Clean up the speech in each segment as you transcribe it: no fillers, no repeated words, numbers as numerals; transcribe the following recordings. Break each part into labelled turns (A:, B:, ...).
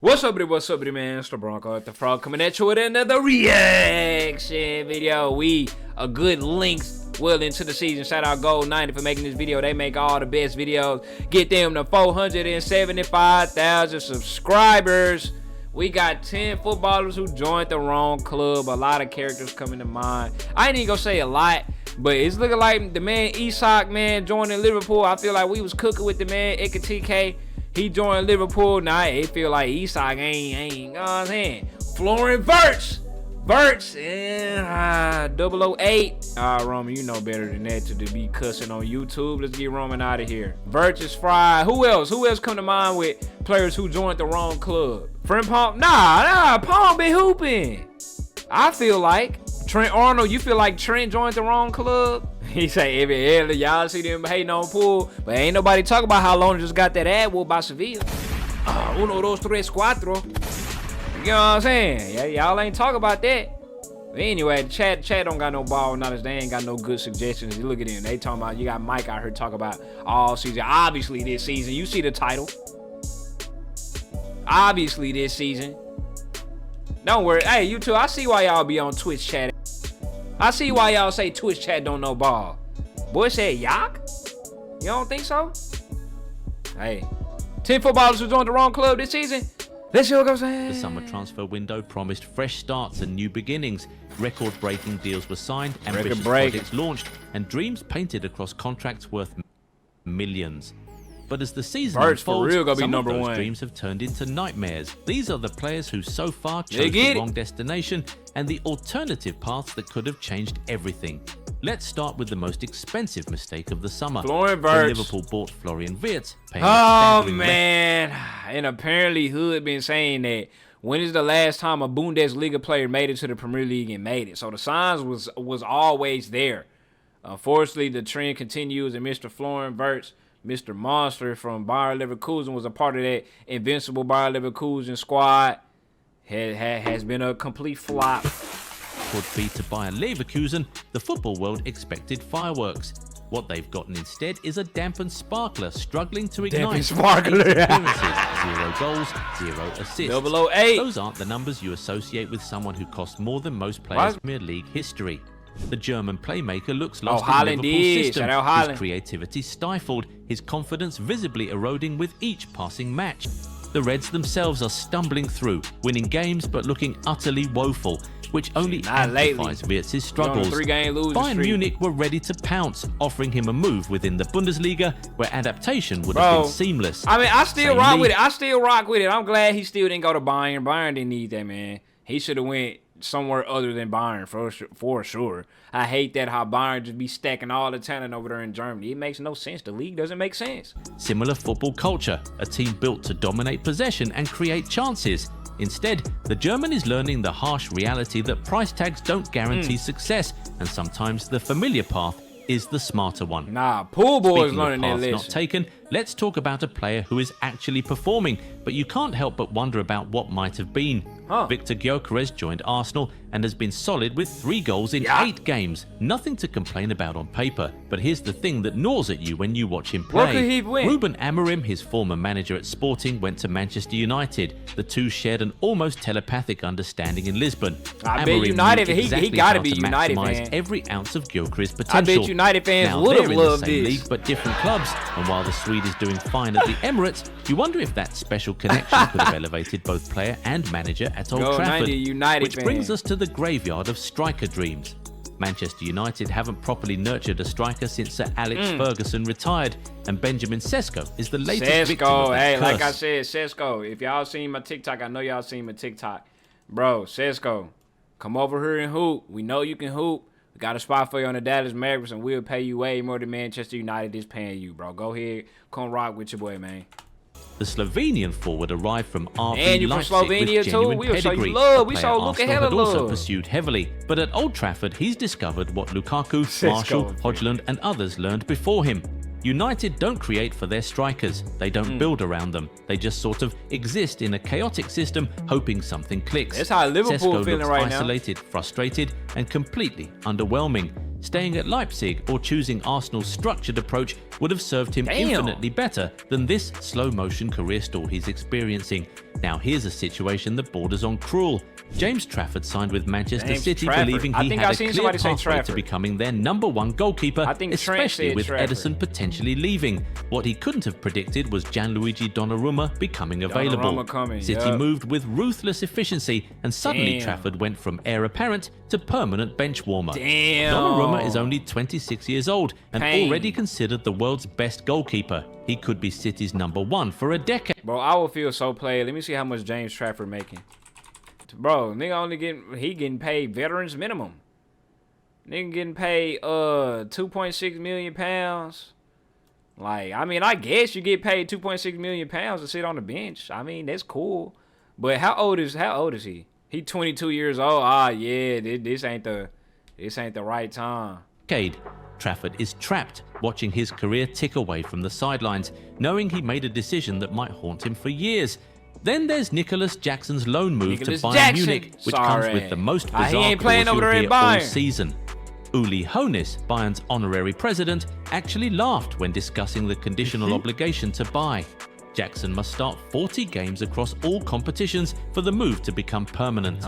A: What's up, man? It's the Bronco at the Frog coming at you with another reaction video. We a good length well into the season. Shout out Gold 90 for making this video. They make all the best videos. Get them to 475,000 subscribers. We got 10 footballers who joined the wrong club. A lot of characters coming to mind. I ain't even gonna say a lot, but it's looking like the man Isak, man, joining Liverpool. I feel like we was cooking with the man Ekatike. He joined Liverpool. Now it feel like Isak ain't, you know what I'm saying? Florian Wirtz, 008. Roman, you know better than that to be cussing on YouTube. Let's get Roman out of here. Wirtz is fried. Who else? Who else come to mind with players who joined the wrong club? Friend Palm? Nah, Palm been hooping. I feel like Trent Arnold. You feel like Trent joined the wrong club? He say, y'all see them hating on Pool, but ain't nobody talk about how Lona just got that ad whooped by Sevilla. Uno, dos, tres, cuatro. You know what I'm saying? Yeah, y'all ain't talk about that. But anyway, the chat don't got no ball knowledge. They ain't got no good suggestions. You look at them. They talking about, you got Mike out here talking about all season. Obviously this season. You see the title. Obviously this season. Don't worry. Hey, you two, I see why y'all be on Twitch chat. I see why y'all say Twitch chat don't know ball. Boy said yak? You don't think so? Hey, 10 footballers who joined the wrong club this season. Let's see what I'm saying.
B: The summer transfer window promised fresh starts and new beginnings. Record-breaking deals were signed, ambitious projects launched, and dreams painted across contracts worth millions. But as the season unfolds, some of those dreams have turned into nightmares. These are the players who so far chose the wrong destination and the alternative paths that could have changed everything. Let's start with the most expensive mistake of the summer.
A: Florian Wirtz.
B: Liverpool bought Florian Wirtz.
A: Oh, man. And apparently Hood been saying that. When is the last time a Bundesliga player made it to the Premier League and made it? So the signs was always there. Unfortunately, the trend continues, and Mr. Florian Wirtz, Mr. Monster from Bayer Leverkusen, was a part of that invincible Bayer Leverkusen squad. Has been a complete flop.
B: Could be to Bayer Leverkusen, the football world expected fireworks. What they've gotten instead is a dampened sparkler struggling to ignite. 0 goals, 0 assists.
A: 008.
B: Those aren't the numbers you associate with someone who cost more than most players in Premier League history. The German playmaker looks lost in Liverpool's system, his creativity stifled, his confidence visibly eroding with each passing match. The Reds themselves are stumbling through, winning games but looking utterly woeful, which only amplifies Wirtz's struggles. Bayern Munich were ready to pounce, offering him a move within the Bundesliga where adaptation would have been seamless.
A: I mean, I still rock with it. I'm glad he still didn't go to Bayern. Bayern didn't need that, man. He should have went somewhere other than Bayern for sure. I hate that how Bayern just be stacking all the talent over there in Germany. It makes no sense. The league doesn't make sense.
B: Similar football culture, a team built to dominate possession and create chances. Instead, the German is learning the harsh reality that price tags don't guarantee success, and sometimes the familiar path is the smarter one.
A: Nah, Pool Boy is learning that lesson.
B: Not taken, let's talk about a player who is actually performing, but you can't help but wonder about what might have been. Victor Gyokeres joined Arsenal and has been solid with 3 goals in 8 games. Nothing to complain about on paper, but here's the thing that gnaws at you when you watch him play.
A: What could he win?
B: Ruben Amorim, his former manager at Sporting, went to Manchester United. The two shared an almost telepathic understanding in Lisbon.
A: I bet United, he gotta be United fan.
B: Every ounce of Gyokeres' potential.
A: I bet United fans would have loved this.
B: League, but different clubs. And while the Swede is doing fine at the Emirates, you wonder if that special connection could have elevated both player and manager at Old Trafford. Which brings us to the graveyard of striker dreams. Manchester United haven't properly nurtured a striker since Sir Alex Ferguson retired, and Benjamin Sesko is the latest victim of that curse.
A: Like I said, Sesko, if y'all seen my TikTok, I know y'all seen my TikTok. Bro, Sesko, come over here and hoop. We know you can hoop. We got a spot for you on the Dallas Mavericks, and we'll pay you way more than Manchester United is paying you, bro. Go ahead, come rock with your boy, man.
B: The Slovenian forward arrived from RB
A: and you
B: Leipzig
A: from Slovenia
B: with
A: too. We show you love. We saw Luka hella love.
B: Also pursued heavily, but at Old Trafford he's discovered what Lukaku, Marshall, Højlund and others learned before him. United don't create for their strikers. They don't build around them. They just sort of exist in a chaotic system, hoping something clicks.
A: That's how Liverpool feeling right now.
B: Isolated, frustrated, and completely underwhelming. Staying at Leipzig or choosing Arsenal's structured approach would have served him infinitely better than this slow-motion career stall he's experiencing. Now here's a situation that borders on cruel. James Trafford signed with Manchester City
A: Trafford.
B: believing he had a clear pathway to becoming their #1 goalkeeper, especially with
A: Trafford.
B: Ederson potentially leaving. What he couldn't have predicted was Gianluigi Donnarumma becoming available. City moved with ruthless efficiency, and suddenly Trafford went from heir apparent to permanent bench warmer. Donnarumma is only 26 years old and already considered the world's best goalkeeper. He could be City's #1 for a decade.
A: Bro, I will feel so played. Let me see how much James Trafford making. Bro, nigga only getting paid veterans minimum. Nigga getting paid 2.6 million pounds. Like, I mean, I guess you get paid 2.6 million pounds to sit on the bench. I mean, that's cool. But how old is he? He 22 years old. Ah, yeah, this ain't the right time.
B: Trafford is trapped, watching his career tick away from the sidelines, knowing he made a decision that might haunt him for years. Then there's Nicholas Jackson's loan move to Bayern Munich, which comes with the most bizarre clause you'll hear all season. Uli Hoeneß, Bayern's honorary president, actually laughed when discussing the conditional obligation to buy. Jackson must start 40 games across all competitions for the move to become permanent.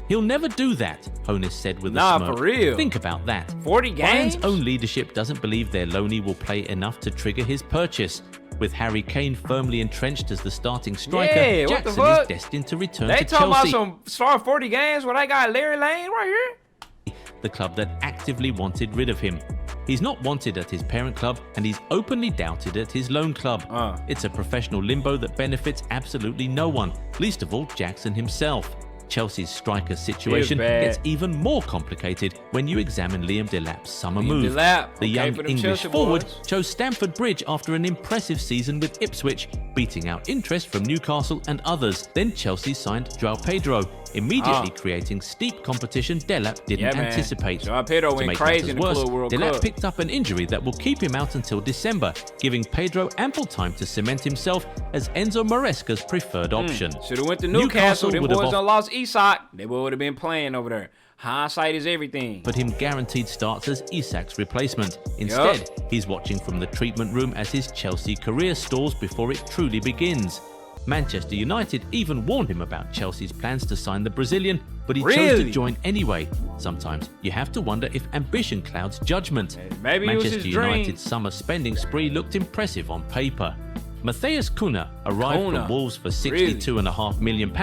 B: He'll never do that, Hoeneß said with a smirk.
A: For real.
B: Think about that.
A: 40 games?
B: Bayern's own leadership doesn't believe their loanee will play enough to trigger his purchase. With Harry Kane firmly entrenched as the starting striker, Jackson is destined to return to Chelsea.
A: They talking about some start 40 games when I got Larry Lane right here?
B: The club that actively wanted rid of him. He's not wanted at his parent club, and he's openly doubted at his loan club. It's a professional limbo that benefits absolutely no one, least of all Jackson himself. Chelsea's striker situation gets even more complicated when you examine Liam Delap's summer move. The young English forward chose Stamford Bridge after an impressive season with Ipswich, beating out interest from Newcastle and others. Then Chelsea signed João Pedro, immediately creating steep competition Delap didn't anticipate.
A: João Pedro went crazy in the Club World Cup.
B: Delap picked up an injury that will keep him out until December, giving Pedro ample time to cement himself as Enzo Maresca's preferred option.
A: Should have went to Newcastle. Them boys done lost Isak. They would have been playing over there. Hindsight is everything.
B: But him guaranteed starts as Isak's replacement. Instead, he's watching from the treatment room as his Chelsea career stalls before it truly begins. Manchester United even warned him about Chelsea's plans to sign the Brazilian, but he chose to join anyway. Sometimes you have to wonder if ambition clouds judgment.
A: Maybe
B: Manchester United's summer spending spree looked impressive on paper. Matheus Cunha arrived from Wolves for £62.5 million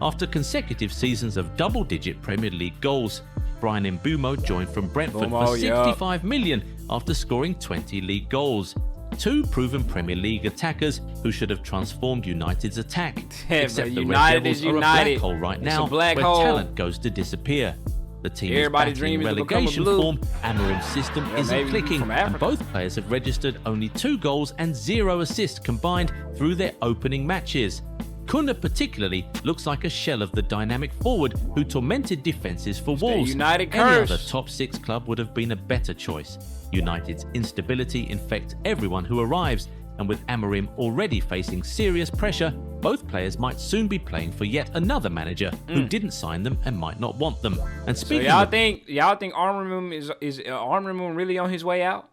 B: after consecutive seasons of double-digit Premier League goals. Brian Mbeumo joined from Brentford for £65 million after scoring 20 league goals. Two proven Premier League attackers who should have transformed United's attack. Except the Red Devils are a black hole right now where talent goes to disappear. The team is battling relegation form. Amorim's system isn't clicking, and both players have registered only 2 goals and 0 assists combined through their opening matches. Cunha particularly looks like a shell of the dynamic forward who tormented defences for Wolves. Any other top 6 club would have been a better choice. United's instability infects everyone who arrives, and with Amorim already facing serious pressure, both players might soon be playing for yet another manager who didn't sign them and might not want them. And speaking
A: y'all think Amorim is Amorim really on his way out?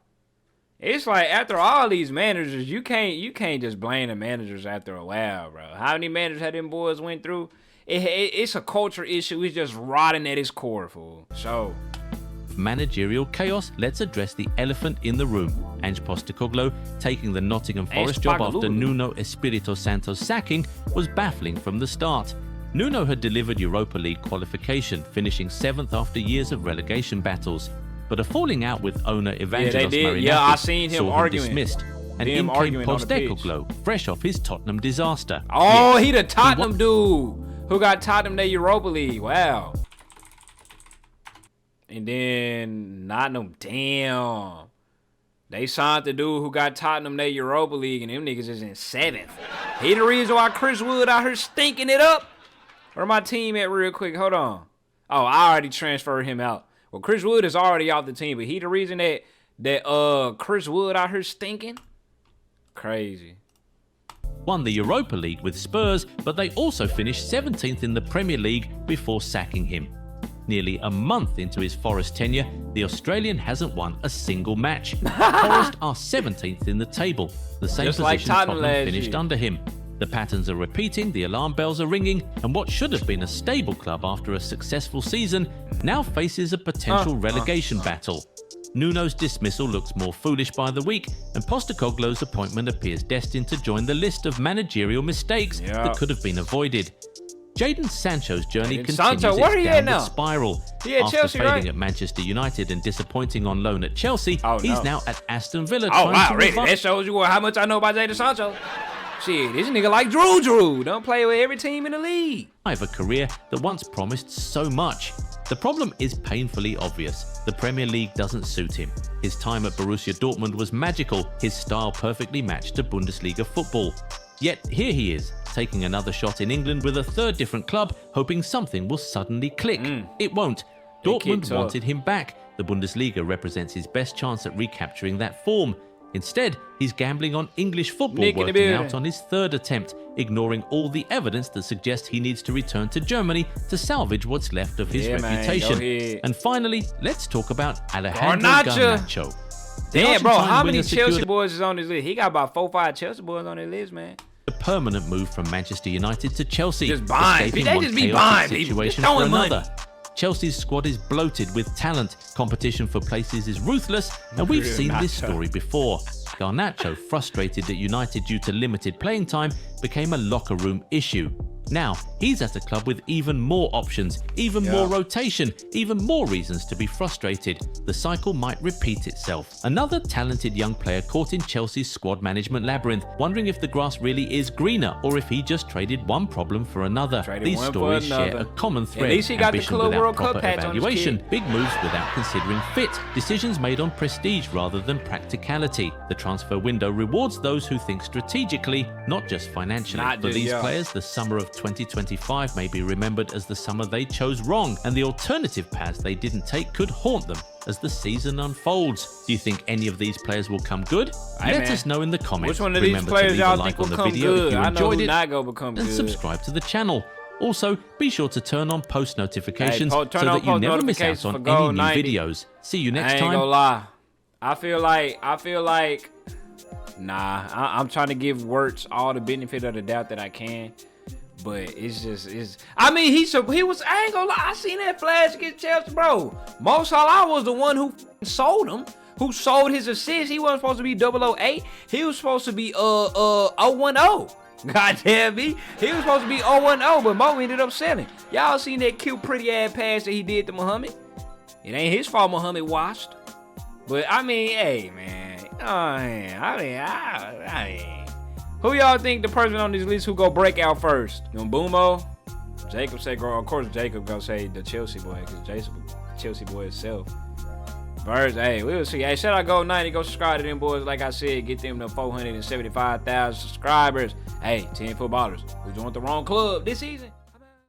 A: It's like after all these managers, you can't just blame the managers after a while, bro. How many managers had them boys went through? It's a culture issue. It's just rotting at its core, fool. So
B: managerial chaos, let's address the elephant in the room. Ange Postecoglou taking the Nottingham Forest job after Nuno Espirito Santo's sacking was baffling from the start. Nuno had delivered Europa League qualification, finishing 7th after years of relegation battles. But a falling out with owner Evangelos Marinakis saw him dismissed. And in came Postecoglou, fresh off his Tottenham disaster.
A: He the Tottenham dude who got Tottenham the Europa League. Wow. And then Nottingham, damn. They signed the dude who got Tottenham the Europa League, and them niggas is in 7th. He the reason why Chris Wood out here stinking it up. Where my team at real quick? Hold on. Oh, I already transferred him out. Well, Chris Wood is already out the team, but he the reason that Chris Wood out here stinking? Crazy.
B: Won the Europa League with Spurs, but they also finished 17th in the Premier League before sacking him. Nearly a month into his Forest tenure, the Australian hasn't won a single match. Forest are 17th in the table, the same position Tottenham finished under him. The patterns are repeating, the alarm bells are ringing, and what should have been a stable club after a successful season now faces a potential relegation battle. Nuno's dismissal looks more foolish by the week, and Postecoglou's appointment appears destined to join the list of managerial mistakes that could have been avoided. Jadon Sancho's journey continues its downward spiral. After
A: Chelsea,
B: failing
A: right?
B: at Manchester United and disappointing on loan at Chelsea, he's now at Aston Villa.
A: Oh wow, really? That shows you how much I know about Jadon Sancho. Shit, this nigga like Drew. Don't play with every team in the league.
B: A career that once promised so much. The problem is painfully obvious. The Premier League doesn't suit him. His time at Borussia Dortmund was magical, his style perfectly matched to Bundesliga football. Yet here he is, taking another shot in England with a third different club, hoping something will suddenly click. It won't. Dortmund wanted him back. The Bundesliga represents his best chance at recapturing that form. Instead, he's gambling on English football, working out on his third attempt, ignoring all the evidence that suggests he needs to return to Germany to salvage what's left of his reputation. And finally, let's talk about Alejandro Garnacho.
A: Damn, bro, how many Chelsea boys is on his list? He got about 4 or 5 Chelsea boys on his list, man.
B: A permanent move from Manchester United to Chelsea.
A: Just buying. They just be buying people. Just throwing money.
B: Chelsea's squad is bloated with talent, competition for places is ruthless, and we've seen this story before. Garnacho, frustrated at United due to limited playing time, became a locker room issue. Now, he's at a club with even more options, even more rotation, even more reasons to be frustrated. The cycle might repeat itself. Another talented young player caught in Chelsea's squad management labyrinth, wondering if the grass really is greener or if he just traded one problem for another. These stories share a common thread.
A: At least he got the Club World Cup patch on his
B: evaluation,
A: kid.
B: big moves without considering fit, decisions made on prestige rather than practicality. The transfer window rewards those who think strategically, not just financially. For these players, the summer of 2025 may be remembered as the summer they chose wrong, and the alternative paths they didn't take could haunt them as the season unfolds. Do you think any of these players will come good? Let us know in the comments.
A: Which one of these players y'all think will come good?
B: I know who's
A: not gonna become good.
B: And subscribe to the channel. Also, be sure to turn on post notifications so
A: turn
B: that you never miss out on any new videos. See you next time.
A: I ain't gonna lie. I feel like nah, I'm trying to give Wirtz all the benefit of the doubt that I can. But I mean, he was, I ain't gonna lie, I seen that flash against Chelsea, bro. Mo Salah was the one who sold him, who sold his assist. He wasn't supposed to be 008. He was supposed to be 010. God damn me. He was supposed to be 010, but Mo ended up selling. Y'all seen that cute, pretty ass pass that he did to Muhammad? It ain't his fault Muhammad washed. But I mean, hey man. I mean, who y'all think the person on this list who go break out first? Boomo? Jacob say, of course Jacob gonna say the Chelsea boy, because Chelsea boy itself. Birds, hey, we'll see. Hey, shout out Go 90, go subscribe to them boys. Like I said, get them to 475,000 subscribers. Hey, 10 footballers who joined the wrong club this season.